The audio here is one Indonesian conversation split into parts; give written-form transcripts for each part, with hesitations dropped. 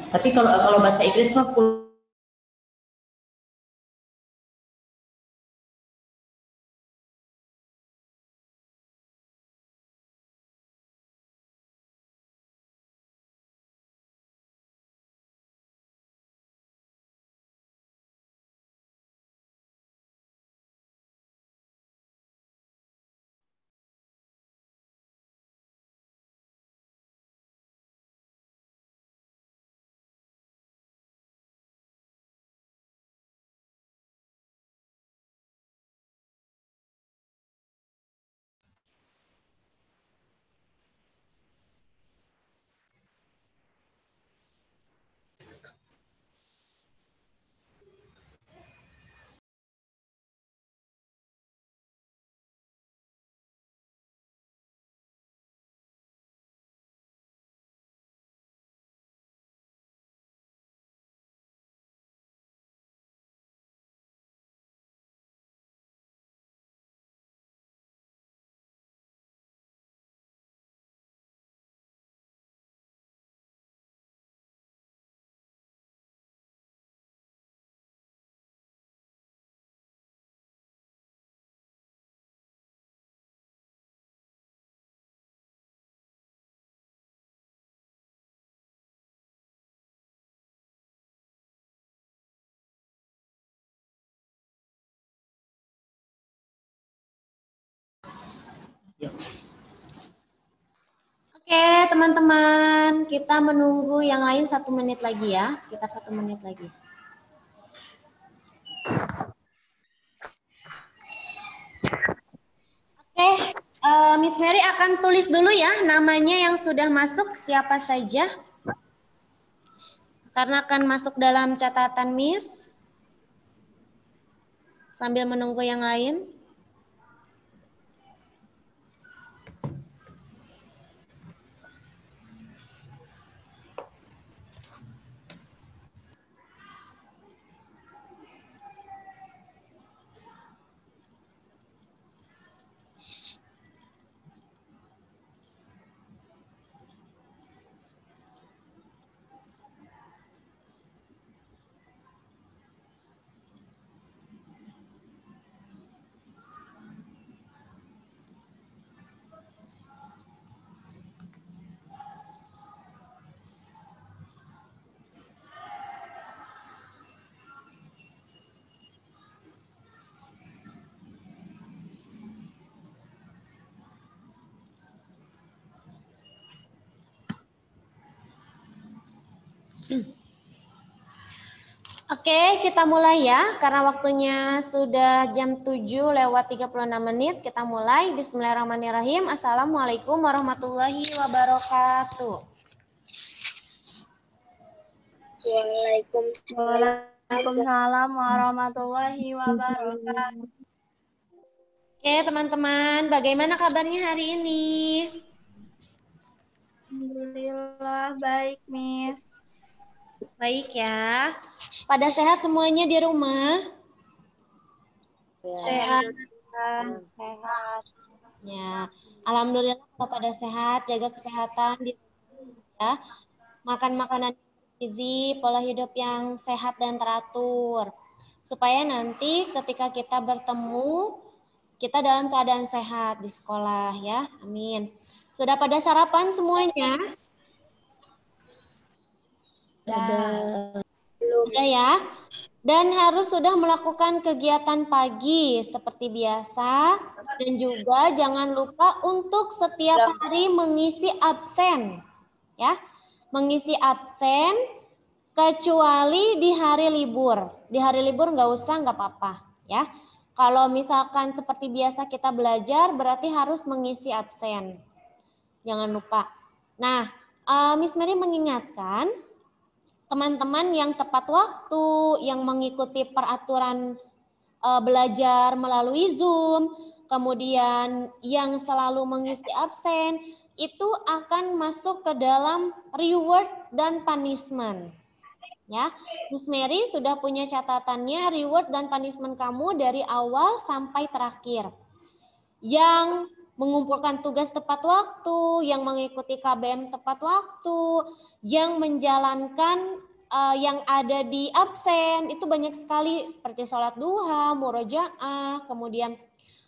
Tapi kalau bahasa Inggris mah Oke, teman-teman, kita menunggu yang lain 1 menit lagi ya, sekitar 1 menit lagi. Oke, Miss Mary akan tulis dulu ya namanya yang sudah masuk siapa saja. Karena akan masuk dalam catatan Miss. Sambil menunggu yang lain. Oke, kita mulai ya. Karena waktunya sudah jam 7:36 menit. Kita mulai. Bismillahirrahmanirrahim. Assalamualaikum warahmatullahi wabarakatuh. Waalaikumsalam warahmatullahi wabarakatuh. Oke, teman-teman. Bagaimana kabarnya hari ini? Alhamdulillah baik, Miss. Baik ya. Pada sehat semuanya di rumah? Sehat. Sehat. Ya, alhamdulillah kalau pada sehat, jaga kesehatan ya. Makan makanan gizi, pola hidup yang sehat dan teratur. Supaya nanti ketika kita bertemu, kita dalam keadaan sehat di sekolah ya. Amin. Sudah pada sarapan semuanya? Sudah ya. Dan harus sudah melakukan kegiatan pagi seperti biasa. Dan juga jangan lupa untuk setiap hari mengisi absen. Ya, mengisi absen kecuali di hari libur. Di hari libur nggak usah, nggak apa-apa. Ya, kalau misalkan seperti biasa kita belajar, berarti harus mengisi absen. Jangan lupa. Nah, Miss Mary mengingatkan, teman-teman yang tepat waktu, yang mengikuti peraturan belajar melalui Zoom, kemudian yang selalu mengisi absen, itu akan masuk ke dalam reward dan punishment. Ya, Miss Mary sudah punya catatannya reward dan punishment kamu dari awal sampai terakhir. Yang mengumpulkan tugas tepat waktu, yang mengikuti KBM tepat waktu, yang menjalankan yang ada di absen, itu banyak sekali seperti sholat duha, murojaah, kemudian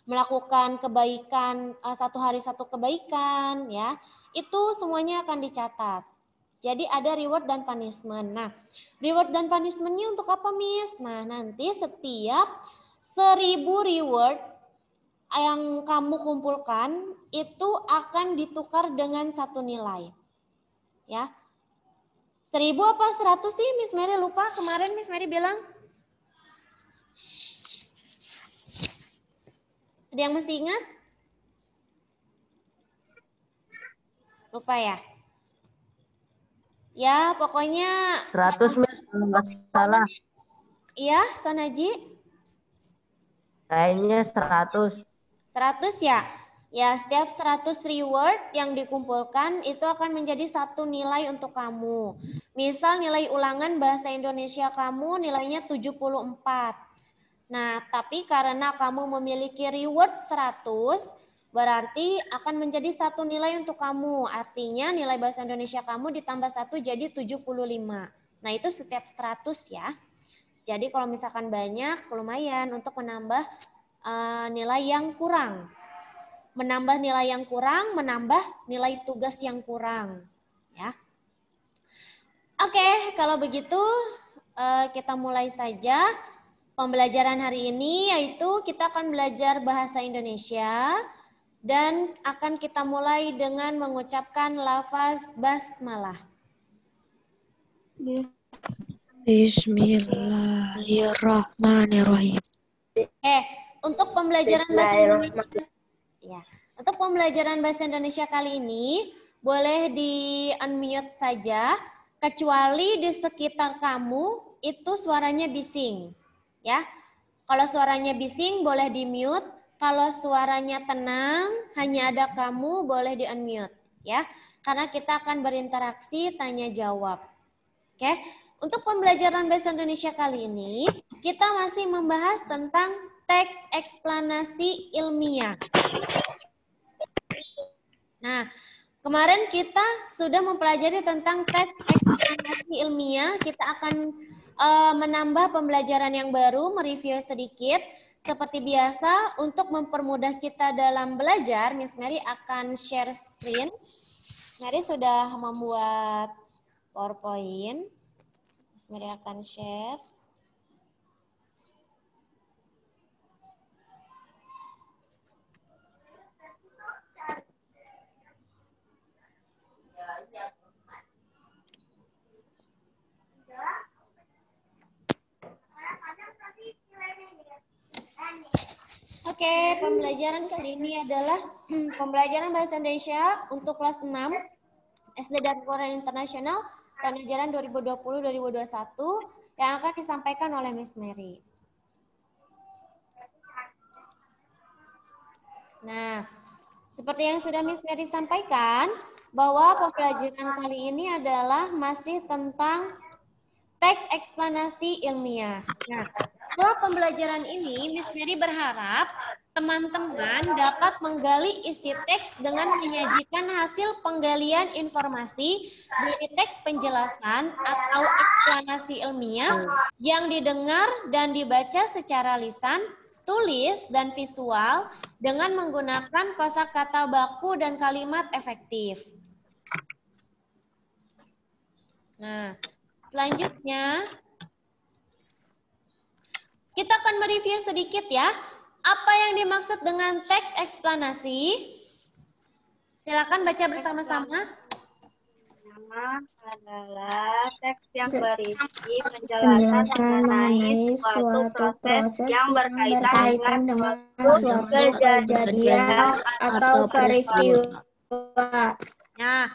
melakukan kebaikan, satu hari satu kebaikan, ya, itu semuanya akan dicatat. Jadi ada reward dan punishment. Nah, reward dan punishment-nya untuk apa, Miss? Nah, nanti setiap 1000 reward yang kamu kumpulkan itu akan ditukar dengan satu nilai. Ya. 1000 apa 100 sih, Miss Mary lupa. Kemarin Miss Mary bilang. Ada yang masih ingat? Lupa ya? Ya, pokoknya 100 Miss, kalau nggak salah. iya, Sonaji? Kayaknya 100. 100 ya? Ya, setiap 100 reward yang dikumpulkan itu akan menjadi satu nilai untuk kamu. Misal nilai ulangan bahasa Indonesia kamu nilainya 74. Nah, tapi karena kamu memiliki reward 100, berarti akan menjadi satu nilai untuk kamu. Artinya nilai bahasa Indonesia kamu ditambah 1 jadi 75. Nah, itu setiap 100 ya. Jadi kalau misalkan banyak, lumayan untuk menambah nilai yang kurang. Menambah nilai yang kurang, menambah nilai tugas yang kurang. Ya. Oke, kalau begitu kita mulai saja pembelajaran hari ini, yaitu kita akan belajar bahasa Indonesia dan akan kita mulai dengan mengucapkan lafaz basmalah. Bismillahirrahmanirrahim. Untuk pembelajaran bahasa Indonesia, ya, untuk pembelajaran bahasa Indonesia kali ini boleh di-unmute saja, kecuali di sekitar kamu itu suaranya bising. Ya, kalau suaranya bising boleh di-mute, kalau suaranya tenang hanya ada kamu boleh di-unmute, ya, karena kita akan berinteraksi tanya jawab. Oke, untuk pembelajaran bahasa Indonesia kali ini kita masih membahas tentang teks eksplanasi ilmiah. Nah, kemarin kita sudah mempelajari tentang teks eksplanasi ilmiah. Kita akan menambah pembelajaran yang baru, mereview sedikit. Seperti biasa, untuk mempermudah kita dalam belajar, Miss Mary akan share screen. Miss Mary sudah membuat PowerPoint. Miss Mary akan share. Oke, pembelajaran kali ini adalah pembelajaran bahasa Indonesia untuk kelas 6 SD dan Quran Internasional tahun ajaran 2020-2021 yang akan disampaikan oleh Miss Mary. Nah, seperti yang sudah Miss Mary sampaikan, bahwa pembelajaran kali ini adalah masih tentang teks eksplanasi ilmiah. Nah, setelah pembelajaran ini, Miss Mary berharap teman-teman dapat menggali isi teks dengan menyajikan hasil penggalian informasi dari teks penjelasan atau eksplanasi ilmiah yang didengar dan dibaca secara lisan, tulis, dan visual dengan menggunakan kosakata baku dan kalimat efektif. Nah, selanjutnya, kita akan mereview sedikit ya, apa yang dimaksud dengan teks eksplanasi. Silakan baca bersama-sama. Pertama adalah teks yang berisi penjelasan mengenai suatu proses yang berkaitan dengan suatu kejadian atau peristiwa. Nah,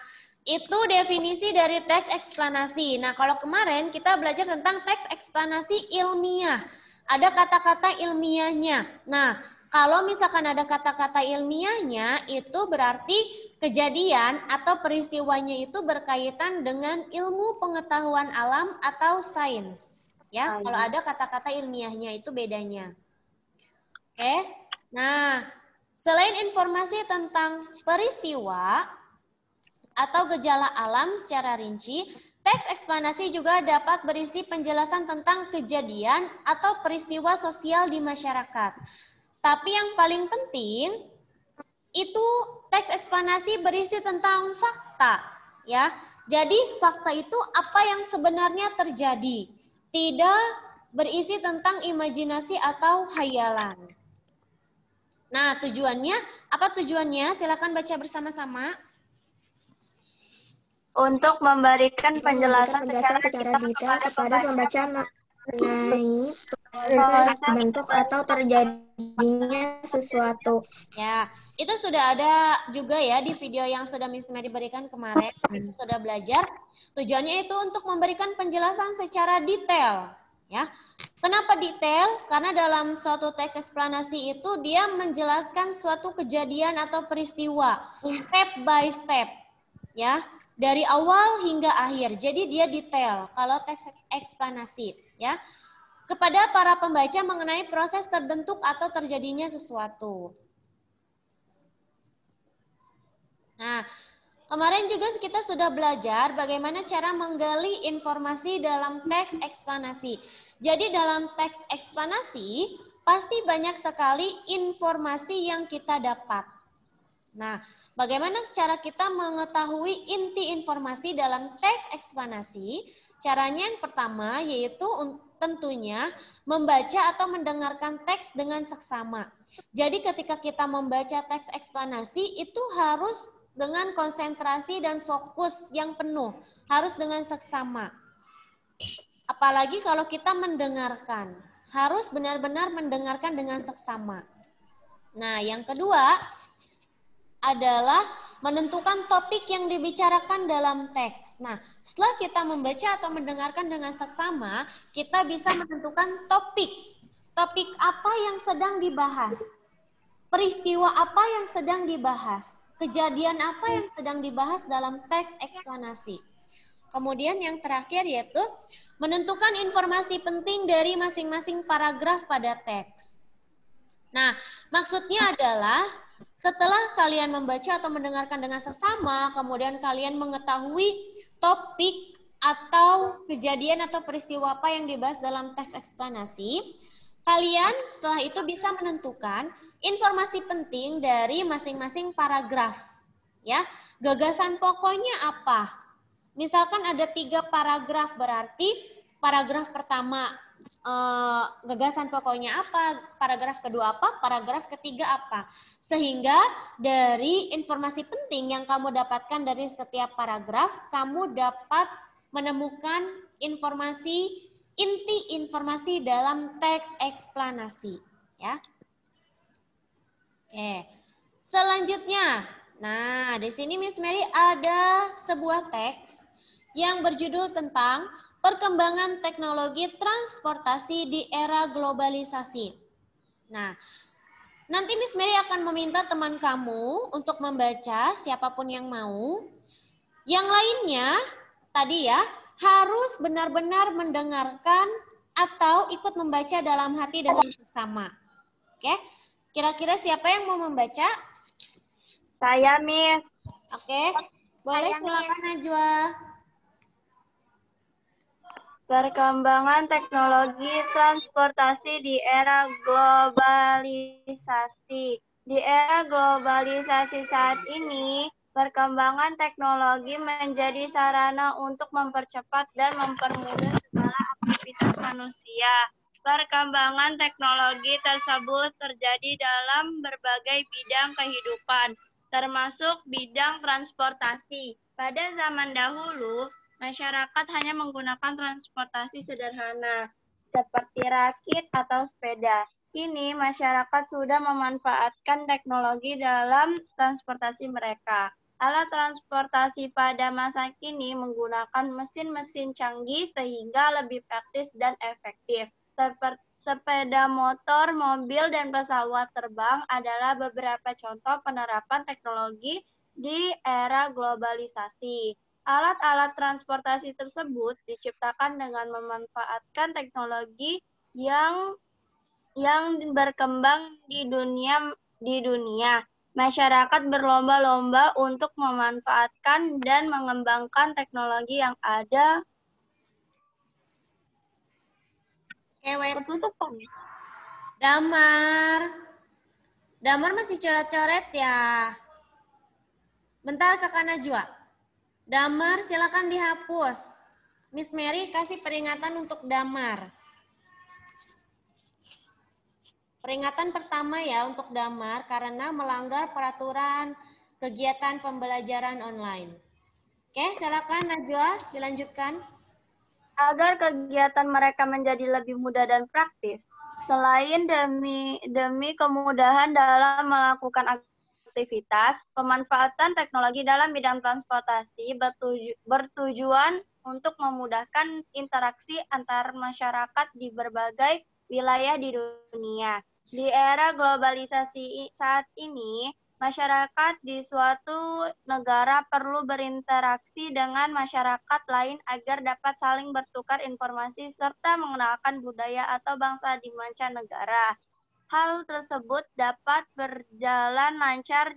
itu definisi dari teks eksplanasi. Nah, kalau kemarin kita belajar tentang teks eksplanasi ilmiah. Ada kata-kata ilmiahnya. Nah, kalau misalkan ada kata-kata ilmiahnya, itu berarti kejadian atau peristiwanya itu berkaitan dengan ilmu pengetahuan alam atau sains. Ya, kalau ada kata-kata ilmiahnya itu bedanya. Oke. Nah, Selain informasi tentang peristiwa atau gejala alam secara rinci, teks eksplanasi juga dapat berisi penjelasan tentang kejadian atau peristiwa sosial di masyarakat. Tapi yang paling penting itu teks eksplanasi berisi tentang fakta, ya. Jadi fakta itu apa yang sebenarnya terjadi, tidak berisi tentang imajinasi atau hayalan. Nah, tujuannya, apa tujuannya? Silakan baca bersama-sama. Untuk memberikan penjelasan secara detail kepada pembaca mengenai proses bentuk atau terjadinya sesuatu. Ya, itu sudah ada juga ya di video yang sudah Miss Mary berikan kemarin. Kita sudah belajar. Tujuannya itu untuk memberikan penjelasan secara detail. Ya, kenapa detail? Karena dalam suatu teks eksplanasi itu dia menjelaskan suatu kejadian atau peristiwa step by step, ya, dari awal hingga akhir. Jadi dia detail kalau teks eksplanasi, ya, kepada para pembaca mengenai proses terbentuk atau terjadinya sesuatu. Nah, kemarin juga kita sudah belajar bagaimana cara menggali informasi dalam teks eksplanasi. Jadi dalam teks eksplanasi pasti banyak sekali informasi yang kita dapat. Nah, bagaimana cara kita mengetahui inti informasi dalam teks eksplanasi? Caranya yang pertama yaitu tentunya membaca atau mendengarkan teks dengan seksama. Jadi ketika kita membaca teks eksplanasi itu harus dengan konsentrasi dan fokus yang penuh, harus dengan seksama. Apalagi kalau kita mendengarkan, harus benar-benar mendengarkan dengan seksama. Nah, yang kedua adalah menentukan topik yang dibicarakan dalam teks. Nah, setelah kita membaca atau mendengarkan dengan seksama, kita bisa menentukan topik. Topik apa yang sedang dibahas? Peristiwa apa yang sedang dibahas? Kejadian apa yang sedang dibahas dalam teks eksplanasi? Kemudian yang terakhir yaitu menentukan informasi penting dari masing-masing paragraf pada teks. Nah, maksudnya adalah setelah kalian membaca atau mendengarkan dengan seksama, kemudian kalian mengetahui topik atau kejadian atau peristiwa apa yang dibahas dalam teks eksplanasi, kalian setelah itu bisa menentukan informasi penting dari masing-masing paragraf. Ya, gagasan pokoknya apa? Misalkan ada 3 paragraf, berarti paragraf pertama gagasan pokoknya apa, paragraf kedua apa, paragraf ketiga apa. Sehingga dari informasi penting yang kamu dapatkan dari setiap paragraf, kamu dapat menemukan informasi inti informasi dalam teks eksplanasi, ya. Oke. Selanjutnya, nah di sini Miss Mary ada sebuah teks yang berjudul tentang perkembangan teknologi transportasi di era globalisasi. Nah, nanti Miss Mary akan meminta teman kamu untuk membaca, siapapun yang mau. Yang lainnya, tadi ya, harus benar-benar mendengarkan atau ikut membaca dalam hati dengan seksama. Oke, kira-kira siapa yang mau membaca? Saya, Miss. Oke, boleh silakan Najwa. Perkembangan teknologi transportasi di era globalisasi. Di era globalisasi saat ini, perkembangan teknologi menjadi sarana untuk mempercepat dan mempermudah segala aktivitas manusia. Perkembangan teknologi tersebut terjadi dalam berbagai bidang kehidupan, termasuk bidang transportasi. Pada zaman dahulu, masyarakat hanya menggunakan transportasi sederhana, seperti rakit atau sepeda. Kini, masyarakat sudah memanfaatkan teknologi dalam transportasi mereka. Alat transportasi pada masa kini menggunakan mesin-mesin canggih sehingga lebih praktis dan efektif. Seperti sepeda motor, mobil, dan pesawat terbang adalah beberapa contoh penerapan teknologi di era globalisasi. Alat-alat transportasi tersebut diciptakan dengan memanfaatkan teknologi yang berkembang di dunia di dunia. Masyarakat berlomba-lomba untuk memanfaatkan dan mengembangkan teknologi yang ada. Kewet. Ketutupan. Damar. Damar masih coret-coret ya. Bentar Kakak Najwa. Damar silakan dihapus. Miss Mary kasih peringatan untuk Damar. Peringatan pertama ya untuk Damar karena melanggar peraturan kegiatan pembelajaran online. Oke, silakan Najwa dilanjutkan. Agar kegiatan mereka menjadi lebih mudah dan praktis, selain demi kemudahan dalam melakukan aktivitas, pemanfaatan teknologi dalam bidang transportasi bertujuan untuk memudahkan interaksi antar masyarakat di berbagai wilayah di dunia. Di era globalisasi saat ini, masyarakat di suatu negara perlu berinteraksi dengan masyarakat lain agar dapat saling bertukar informasi serta mengenalkan budaya atau bangsa di mancanegara. Hal tersebut dapat berjalan lancar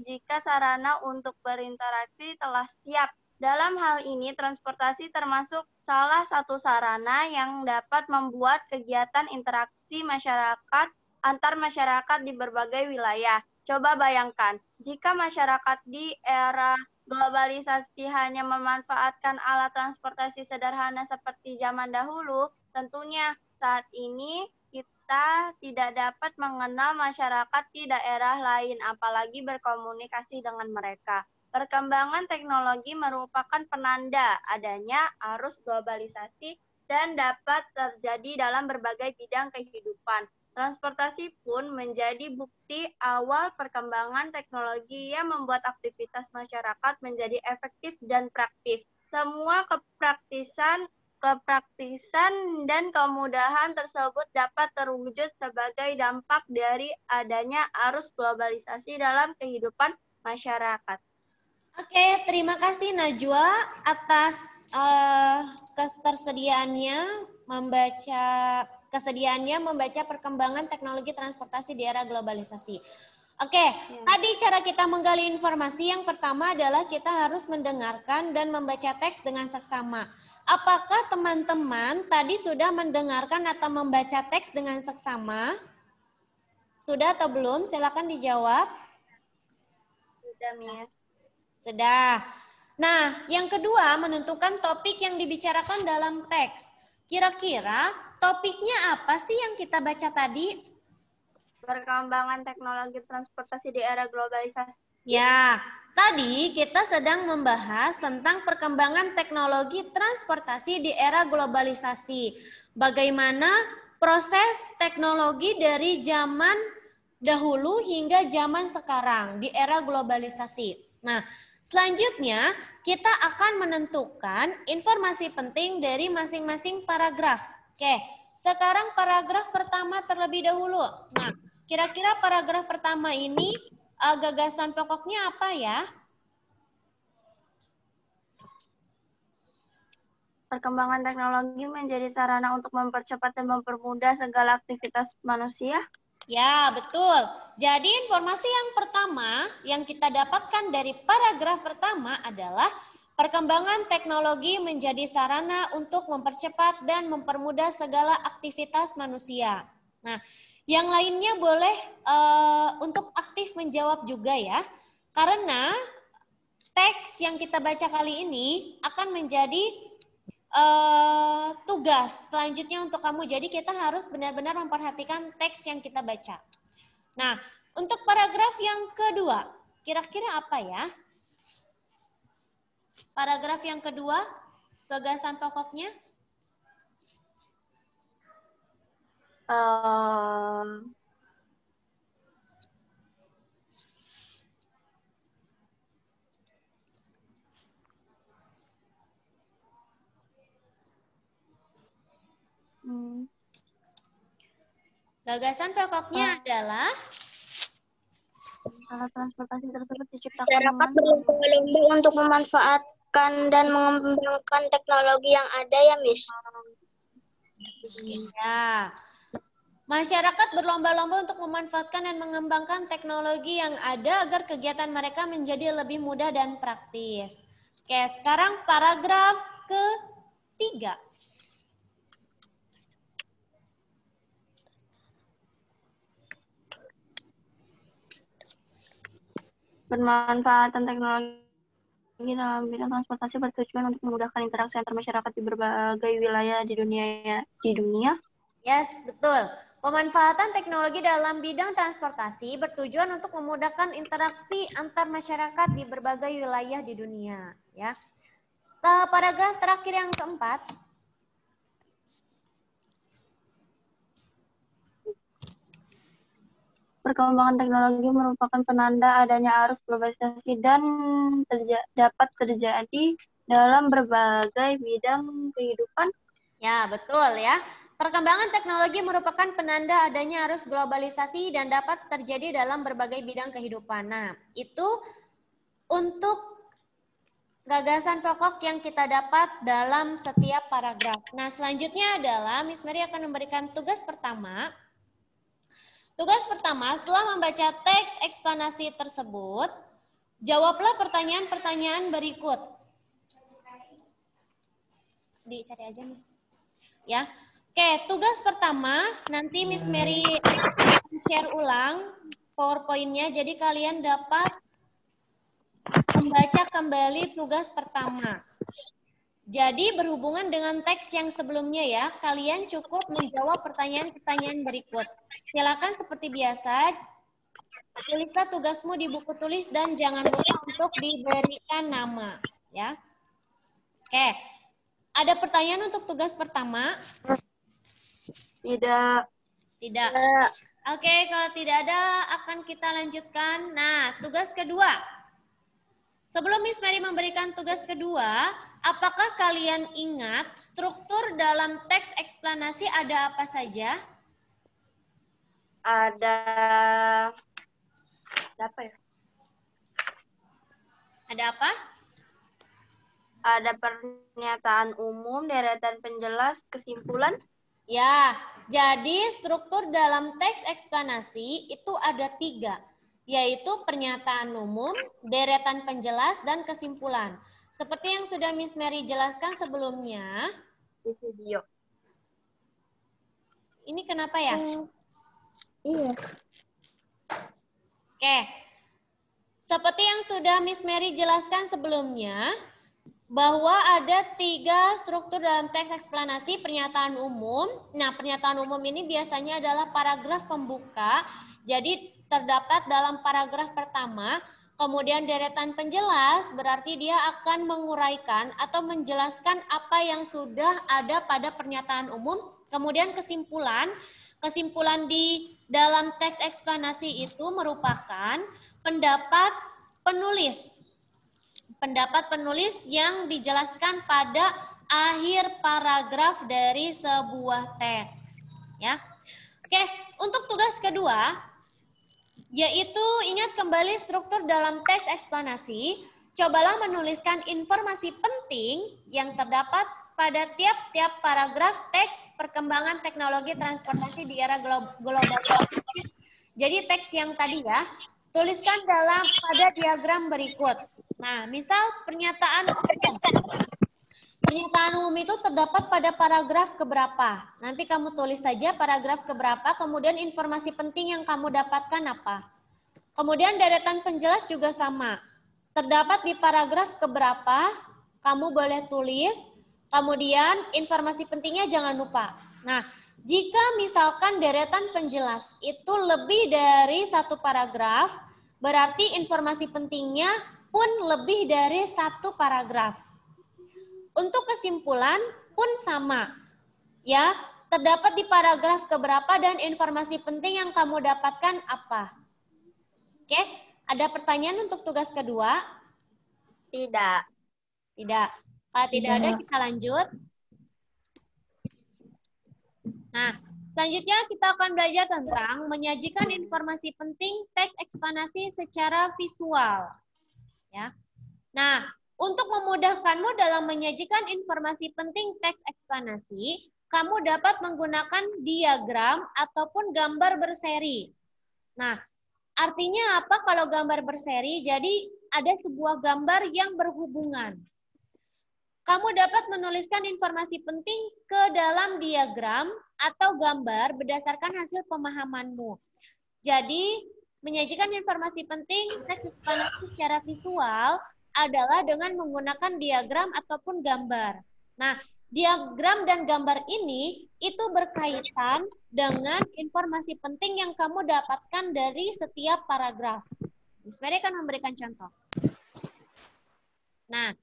jika sarana untuk berinteraksi telah siap. Dalam hal ini, transportasi termasuk salah satu sarana yang dapat membuat kegiatan interaksi masyarakat antar masyarakat di berbagai wilayah. Coba bayangkan, jika masyarakat di era globalisasi hanya memanfaatkan alat transportasi sederhana seperti zaman dahulu, tentunya saat ini kita tidak dapat mengenal masyarakat di daerah lain, apalagi berkomunikasi dengan mereka. Perkembangan teknologi merupakan penanda adanya arus globalisasi dan dapat terjadi dalam berbagai bidang kehidupan. Transportasi pun menjadi bukti awal perkembangan teknologi yang membuat aktivitas masyarakat menjadi efektif dan praktis. Semua kepraktisan dan kemudahan tersebut dapat terwujud sebagai dampak dari adanya arus globalisasi dalam kehidupan masyarakat. Oke, terima kasih Najwa atas kesediaannya membaca perkembangan teknologi transportasi di era globalisasi. Oke, tadi cara kita menggali informasi yang pertama adalah kita harus mendengarkan dan membaca teks dengan seksama. Apakah teman-teman tadi sudah mendengarkan atau membaca teks dengan seksama? Sudah atau belum? Silakan dijawab. Sudah, Miss. Sudah. Nah, yang kedua menentukan topik yang dibicarakan dalam teks. Kira-kira topiknya apa sih yang kita baca tadi? Perkembangan teknologi transportasi di era globalisasi. Ya, tadi kita sedang membahas tentang perkembangan teknologi transportasi di era globalisasi. Bagaimana proses teknologi dari zaman dahulu hingga zaman sekarang di era globalisasi. Nah, selanjutnya kita akan menentukan informasi penting dari masing-masing paragraf. Oke, sekarang paragraf pertama terlebih dahulu. Nah, kira-kira paragraf pertama ini gagasan pokoknya apa ya? Perkembangan teknologi menjadi sarana untuk mempercepat dan mempermudah segala aktivitas manusia. Ya, betul. Jadi informasi yang pertama yang kita dapatkan dari paragraf pertama adalah perkembangan teknologi menjadi sarana untuk mempercepat dan mempermudah segala aktivitas manusia. Nah, yang lainnya boleh untuk aktif menjawab juga ya. Karena teks yang kita baca kali ini akan menjadi tugas selanjutnya untuk kamu. Jadi kita harus benar-benar memperhatikan teks yang kita baca. Nah, untuk paragraf yang kedua, kira-kira apa ya? Paragraf yang kedua, gagasan pokoknya? Gagasan pokoknya adalah alat transportasi tersebut diciptakan Masyarakat berlomba-lomba untuk memanfaatkan dan mengembangkan teknologi yang ada ya, Miss. ya. Masyarakat berlomba-lomba untuk memanfaatkan dan mengembangkan teknologi yang ada agar kegiatan mereka menjadi lebih mudah dan praktis. Oke, sekarang paragraf ketiga. Bermanfaatan teknologi dalam bidang transportasi bertujuan untuk memudahkan interaksi antar masyarakat di berbagai wilayah di dunia. Yes, betul. Pemanfaatan teknologi dalam bidang transportasi bertujuan untuk memudahkan interaksi antar masyarakat di berbagai wilayah di dunia. Ya. Paragraf terakhir yang keempat. Perkembangan teknologi merupakan penanda adanya arus globalisasi dan dapat terjadi dalam berbagai bidang kehidupan. Ya, betul ya. Perkembangan teknologi merupakan penanda adanya arus globalisasi dan dapat terjadi dalam berbagai bidang kehidupan. Nah, itu untuk gagasan pokok yang kita dapat dalam setiap paragraf. Nah, selanjutnya adalah Miss Mary akan memberikan tugas pertama. Tugas pertama, setelah membaca teks eksplanasi tersebut, jawablah pertanyaan-pertanyaan berikut. Dicari aja, Miss. Ya. Oke, tugas pertama, nanti Miss Mary share ulang PowerPoint-nya, jadi kalian dapat membaca kembali tugas pertama. Jadi berhubungan dengan teks yang sebelumnya ya, kalian cukup menjawab pertanyaan-pertanyaan berikut. Silakan seperti biasa, tulislah tugasmu di buku tulis dan jangan lupa untuk diberikan nama. Ya. Oke, ada pertanyaan untuk tugas pertama? Tidak. Tidak. Oke, kalau tidak ada akan kita lanjutkan. Nah, tugas kedua. Sebelum Miss Mary memberikan tugas kedua, apakah kalian ingat struktur dalam teks eksplanasi ada apa saja? Ada apa ya? Ada apa? Ada pernyataan umum, deretan penjelas, kesimpulan. Ya, jadi struktur dalam teks eksplanasi itu ada 3, yaitu pernyataan umum, deretan penjelas, dan kesimpulan. Seperti yang sudah Miss Mary jelaskan sebelumnya. Di video. Ini kenapa ya? Iya. Oke. Seperti yang sudah Miss Mary jelaskan sebelumnya, bahwa ada 3 struktur dalam teks eksplanasi pernyataan umum. Nah, pernyataan umum ini biasanya adalah paragraf pembuka. Jadi terdapat dalam paragraf pertama, kemudian deretan penjelas berarti dia akan menguraikan atau menjelaskan apa yang sudah ada pada pernyataan umum. Kemudian kesimpulan di dalam teks eksplanasi itu merupakan pendapat penulis. Pendapat penulis yang dijelaskan pada akhir paragraf dari sebuah teks. Ya. Oke, untuk tugas kedua, yaitu ingat kembali struktur dalam teks eksplanasi, cobalah menuliskan informasi penting yang terdapat pada tiap-tiap paragraf teks perkembangan teknologi transportasi di era globalisasi. Jadi teks yang tadi ya, tuliskan pada diagram berikut. Nah, misal pernyataan umum. Pernyataan umum itu terdapat pada paragraf keberapa. Nanti kamu tulis saja paragraf keberapa, kemudian informasi penting yang kamu dapatkan apa. Kemudian deretan penjelas juga sama. Terdapat di paragraf keberapa, kamu boleh tulis. Kemudian informasi pentingnya jangan lupa. Nah, jika misalkan deretan penjelas itu lebih dari 1 paragraf, berarti informasi pentingnya pun lebih dari 1 paragraf. Untuk kesimpulan pun sama. Ya, terdapat di paragraf keberapa dan informasi penting yang kamu dapatkan apa. Oke, ada pertanyaan untuk tugas kedua? Tidak. Tidak. Kalau tidak ada, kita lanjut. Nah, selanjutnya kita akan belajar tentang menyajikan informasi penting teks eksplanasi secara visual. Ya. Nah, untuk memudahkanmu dalam menyajikan informasi penting teks eksplanasi, kamu dapat menggunakan diagram ataupun gambar berseri. Nah, artinya apa kalau gambar berseri? Jadi ada sebuah gambar yang berhubungan. Kamu dapat menuliskan informasi penting ke dalam diagram atau gambar berdasarkan hasil pemahamanmu. Jadi, menyajikan informasi penting teks eksplanasi secara visual adalah dengan menggunakan diagram ataupun gambar. Nah, diagram dan gambar ini itu berkaitan dengan informasi penting yang kamu dapatkan dari setiap paragraf. Miss Mary akan memberikan contoh. Nah,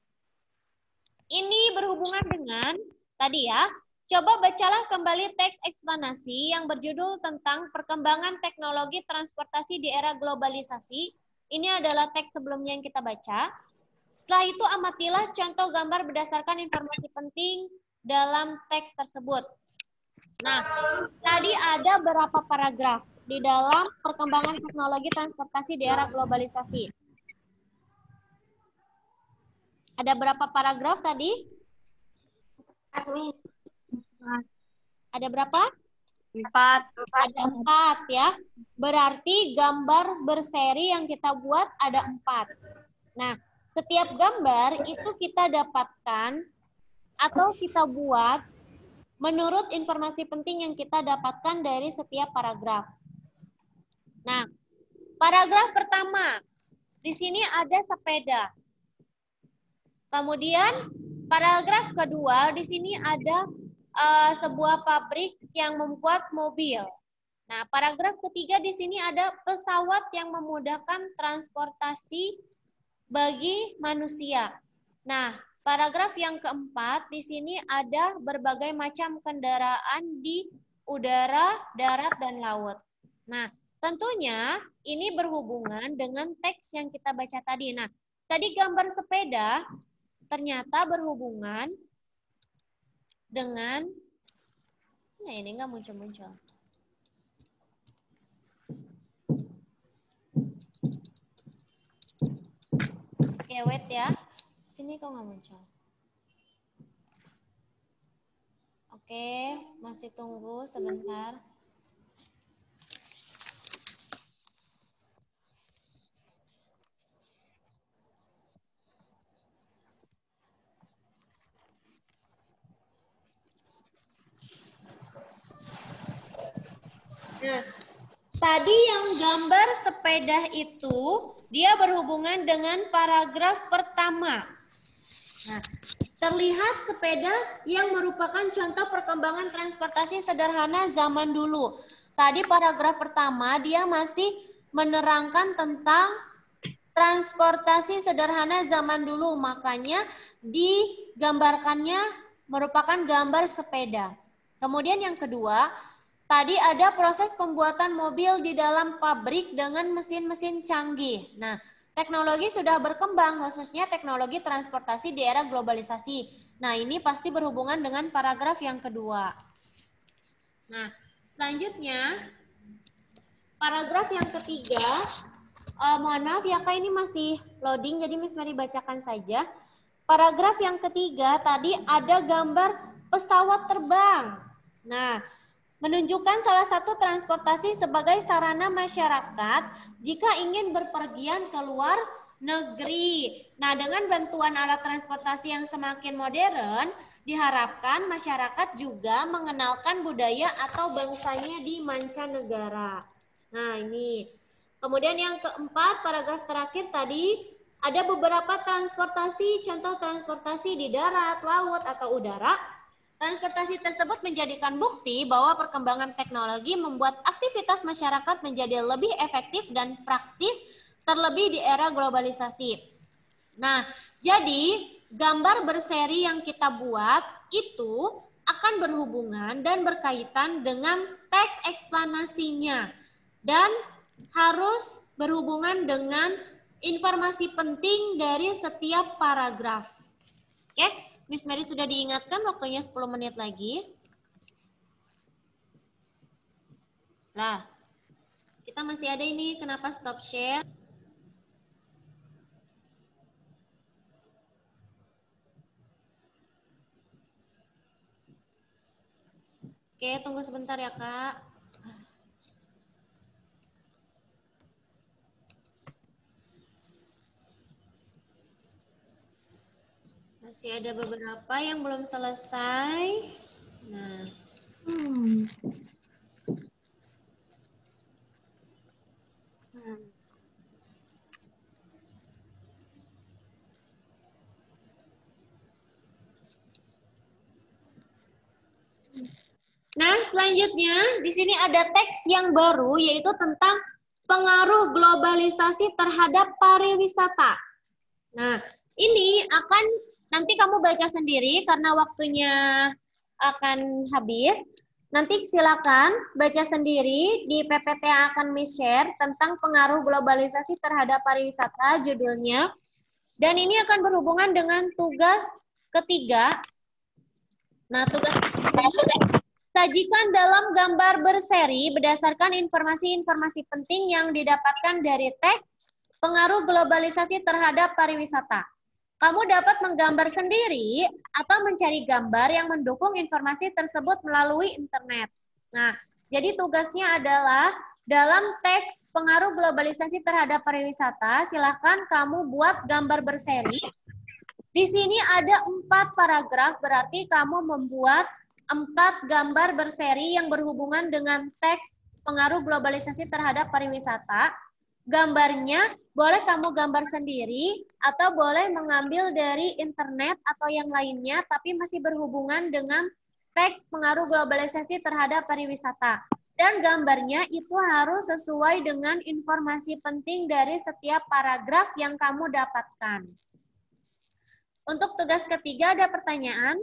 ini berhubungan dengan tadi ya. Coba bacalah kembali teks eksplanasi yang berjudul tentang perkembangan teknologi transportasi di era globalisasi. Ini adalah teks sebelumnya yang kita baca. Setelah itu amatilah contoh gambar berdasarkan informasi penting dalam teks tersebut. Nah, tadi ada berapa paragraf di dalam perkembangan teknologi transportasi di era globalisasi? Ada berapa paragraf tadi? Ada berapa? 4. Ada 4 ya. Berarti gambar berseri yang kita buat ada 4. Nah, setiap gambar itu kita dapatkan atau kita buat menurut informasi penting yang kita dapatkan dari setiap paragraf. Nah, paragraf pertama, di sini ada sepeda. Kemudian paragraf kedua, di sini ada sebuah pabrik yang membuat mobil. Nah, paragraf ketiga di sini ada pesawat yang memudahkan transportasi bagi manusia. Nah, paragraf yang keempat di sini ada berbagai macam kendaraan di udara, darat, dan laut. Nah, tentunya ini berhubungan dengan teks yang kita baca tadi. Nah, tadi gambar sepeda ternyata berhubungan dengan, nah ini nggak muncul-muncul. Oke, wait ya. Sini kok nggak muncul. Oke, masih tunggu sebentar. Nah, tadi yang gambar sepeda itu, dia berhubungan dengan paragraf pertama. Nah, terlihat sepeda yang merupakan contoh perkembangan transportasi sederhana zaman dulu. Tadi paragraf pertama, dia masih menerangkan tentang transportasi sederhana zaman dulu. Makanya digambarkannya merupakan gambar sepeda. Kemudian yang kedua, tadi ada proses pembuatan mobil di dalam pabrik dengan mesin-mesin canggih. Nah, teknologi sudah berkembang, khususnya teknologi transportasi di era globalisasi. Nah, ini pasti berhubungan dengan paragraf yang kedua. Nah, selanjutnya, paragraf yang ketiga, mohon maaf ya Kak, ini masih loading, jadi Miss Mary bacakan saja. Paragraf yang ketiga, tadi ada gambar pesawat terbang. Nah, menunjukkan salah satu transportasi sebagai sarana masyarakat jika ingin berpergian ke luar negeri. Nah, dengan bantuan alat transportasi yang semakin modern, diharapkan masyarakat juga mengenalkan budaya atau bangsanya di mancanegara. Nah, ini. Kemudian yang keempat, paragraf terakhir tadi, ada beberapa transportasi, contoh transportasi di darat, laut, atau udara. Transportasi tersebut menjadikan bukti bahwa perkembangan teknologi membuat aktivitas masyarakat menjadi lebih efektif dan praktis, terlebih di era globalisasi. Nah, jadi gambar berseri yang kita buat itu akan berhubungan dan berkaitan dengan teks eksplanasinya dan harus berhubungan dengan informasi penting dari setiap paragraf. Oke? Miss Mary sudah diingatkan waktunya 10 menit lagi. Nah, kita masih ada ini, kenapa stop share? Oke, tunggu sebentar ya, Kak. Masih ada beberapa yang belum selesai. Nah, selanjutnya di sini ada teks yang baru yaitu tentang pengaruh globalisasi terhadap pariwisata. Nah, ini akan nanti kamu baca sendiri karena waktunya akan habis. Nanti silakan baca sendiri di PPT yang akan Miss share tentang pengaruh globalisasi terhadap pariwisata judulnya. Dan ini akan berhubungan dengan tugas ketiga. Nah, tugas ketiga sajikan dalam gambar berseri berdasarkan informasi-informasi penting yang didapatkan dari teks pengaruh globalisasi terhadap pariwisata. Kamu dapat menggambar sendiri atau mencari gambar yang mendukung informasi tersebut melalui internet. Nah, jadi tugasnya adalah dalam teks pengaruh globalisasi terhadap pariwisata, silahkan kamu buat gambar berseri. Di sini ada 4 paragraf, berarti kamu membuat 4 gambar berseri yang berhubungan dengan teks pengaruh globalisasi terhadap pariwisata. Gambarnya boleh kamu gambar sendiri atau boleh mengambil dari internet atau yang lainnya, tapi masih berhubungan dengan teks pengaruh globalisasi terhadap pariwisata. Dan gambarnya itu harus sesuai dengan informasi penting dari setiap paragraf yang kamu dapatkan. Untuk tugas ketiga ada pertanyaan?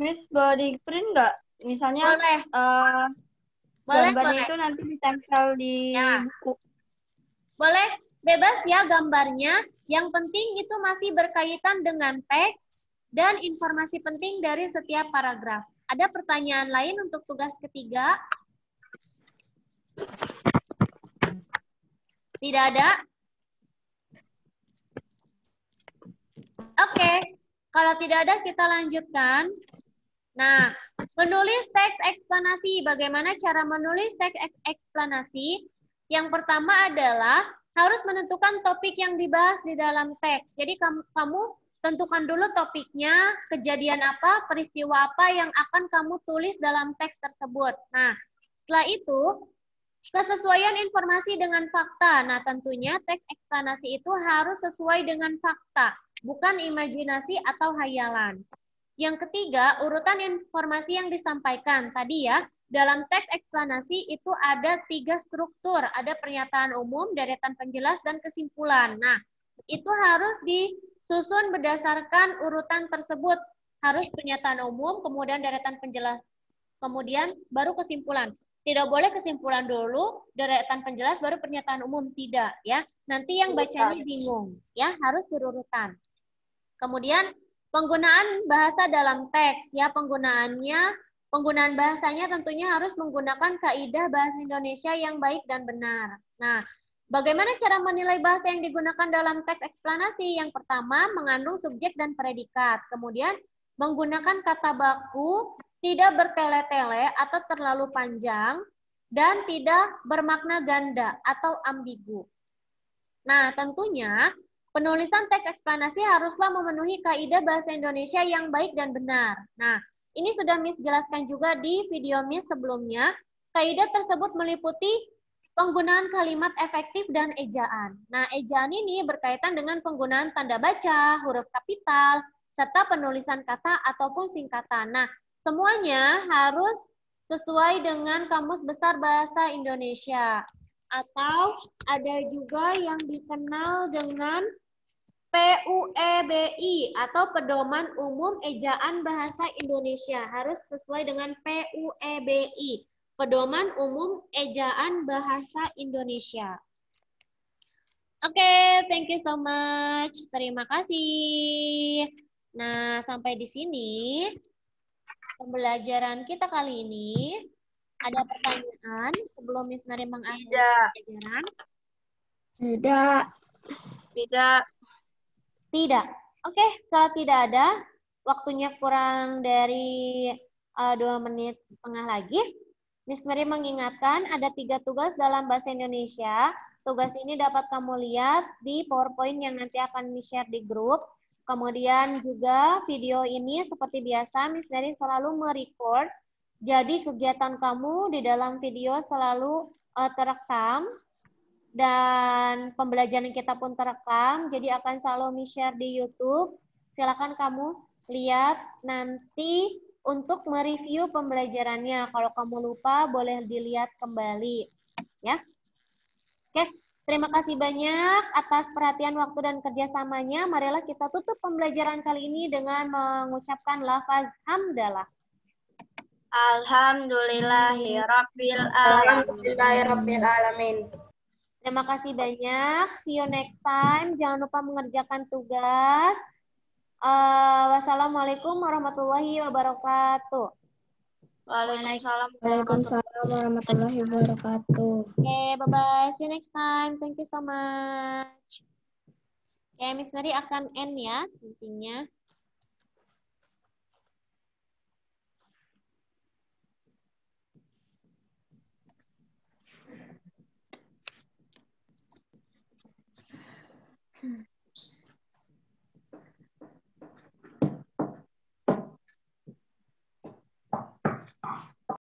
Miss, boleh di print nggak? Misalnya Boleh. gambarnya itu nanti ditempel di buku. Boleh, bebas ya gambarnya. Yang penting itu masih berkaitan dengan teks dan informasi penting dari setiap paragraf. Ada pertanyaan lain untuk tugas ketiga? Tidak ada? Oke, kalau tidak ada kita lanjutkan. Nah, menulis teks eksplanasi. Bagaimana cara menulis teks eksplanasi? Yang pertama adalah harus menentukan topik yang dibahas di dalam teks. Jadi kamu tentukan dulu topiknya, kejadian apa, peristiwa apa yang akan kamu tulis dalam teks tersebut. Nah, setelah itu, kesesuaian informasi dengan fakta. Nah, tentunya teks eksplanasi itu harus sesuai dengan fakta, bukan imajinasi atau hayalan. Yang ketiga, urutan informasi yang disampaikan. Tadi ya, dalam teks eksplanasi itu ada 3 struktur. Ada pernyataan umum, deretan penjelas, dan kesimpulan. Nah, itu harus disusun berdasarkan urutan tersebut. Harus pernyataan umum, kemudian deretan penjelas, kemudian baru kesimpulan. Tidak boleh kesimpulan dulu, deretan penjelas, baru pernyataan umum. Tidak, ya. Nanti yang bacanya bingung. Ya, harus berurutan. Kemudian, penggunaan bahasa dalam teks, ya penggunaan bahasanya tentunya harus menggunakan kaidah bahasa Indonesia yang baik dan benar. Nah, bagaimana cara menilai bahasa yang digunakan dalam teks eksplanasi? Yang pertama, mengandung subjek dan predikat. Kemudian, menggunakan kata baku, tidak bertele-tele atau terlalu panjang, dan tidak bermakna ganda atau ambigu. Nah, tentunya penulisan teks eksplanasi haruslah memenuhi kaidah bahasa Indonesia yang baik dan benar. Nah, ini sudah Miss jelaskan juga di video Miss sebelumnya. Kaidah tersebut meliputi penggunaan kalimat efektif dan ejaan. Nah, ejaan ini berkaitan dengan penggunaan tanda baca, huruf kapital, serta penulisan kata ataupun singkatan. Nah, semuanya harus sesuai dengan Kamus Besar Bahasa Indonesia. Atau ada juga yang dikenal dengan PUEBI atau Pedoman Umum Ejaan Bahasa Indonesia. Harus sesuai dengan PUEBI, Pedoman Umum Ejaan Bahasa Indonesia. Oke, thank you so much. Terima kasih. Nah, sampai di sini pembelajaran kita kali ini. Ada pertanyaan sebelum Miss Mary mengakhiri pembelajaran? Tidak. Tidak. Tidak. Oke, kalau tidak ada, waktunya kurang dari 2 menit setengah lagi. Miss Mary mengingatkan ada 3 tugas dalam bahasa Indonesia. Tugas ini dapat kamu lihat di PowerPoint yang nanti akan di-share di grup. Kemudian juga video ini seperti biasa Miss Mary selalu merecord. Jadi kegiatan kamu di dalam video selalu terekam dan pembelajaran kita pun terekam. Jadi akan selalu Miss share di YouTube. Silakan kamu lihat nanti untuk mereview pembelajarannya. Kalau kamu lupa boleh dilihat kembali, ya. Oke, terima kasih banyak atas perhatian waktu dan kerjasamanya. Marilah kita tutup pembelajaran kali ini dengan mengucapkan lafaz hamdalah. Alhamdulillahirabbil Alhamdulillahirrabbilalamin. Terima kasih banyak. See you next time. Jangan lupa mengerjakan tugas. Wassalamualaikum warahmatullahi wabarakatuh. Waalaikumsalam. Waalaikumsalam warahmatullahi wabarakatuh. Oke, bye-bye. See you next time. Thank you so much. Oke, Miss Mary akan end ya intinya.